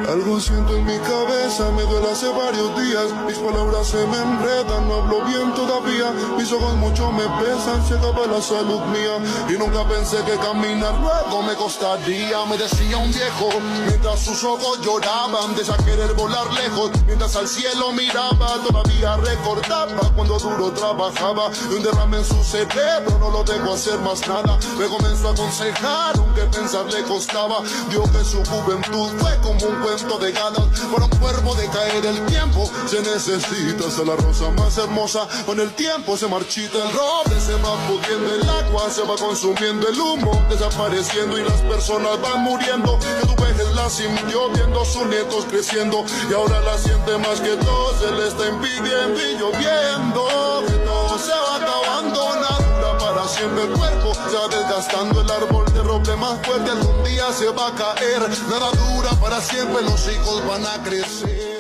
Algo siento en mi cabeza, me duele hace varios días. Mis palabras se me enredan, no hablo bien todavía. Mis ojos mucho me pesan, se acaba la salud mía. Y nunca pensé que caminar luego me costaría. Me decía un viejo, mientras sus ojos lloraban, de ya querer volar lejos. Mientras al cielo miraba, todavía recordaba cuando duro trabajaba. Y un derrame en su cerebro, no lo dejó hacer más nada. Me comenzó a aconsejar, aunque pensar le costaba. Dijo que su juventud fue como un cuento de ganas. Para un cuervo de caer el tiempo se necesita. Hasta la rosa más hermosa con el tiempo se marchita. El roble se va pudriendo, el agua se va consumiendo, el humo desapareciendo y las personas van muriendo. Que tu vejez la sintió viendo a sus nietos creciendo y ahora la siente más que todo, se le está impidiendo y lloviendo. Que todo se va acabando, nada dura para siempre, el cuerpo se va desgastando, el árbol de roble más fuerte algún día se va a caer. Nada dura para siempre, los hijos van a crecer.